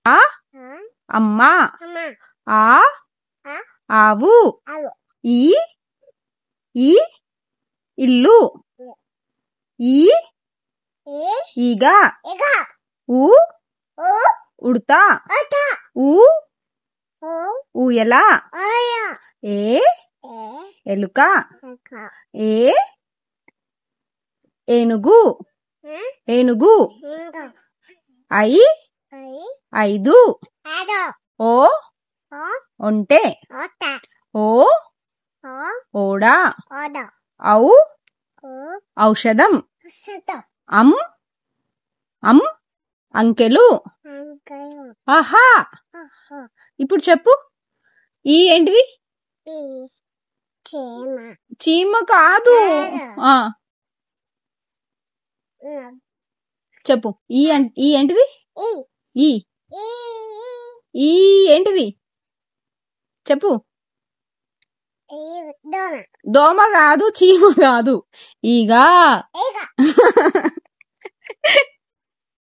ఆ అమ్మ, ఆ ఆవు, ఈ ఈ ఇల్లు, ఈ ఈగ, ఊ ఉడత, ఊ ఊయల, ఏ ఎలుక, ఏ ఏనుగు, ఏనుగు, ఐ ఐదు, ఓ ఒంటె, ఓ ఓడ, ఔ ఔషధం, అం అం అంకెలు. ఆహా, ఇప్పుడు చెప్పు. ఈ ఏంటిది? చీమ కాదు. చెప్పు. ఈ ఏంటిది? ఈ ఈ ఏంటిది చెప్పు. దోమ కాదు, చీమ కాదు, ఈగ.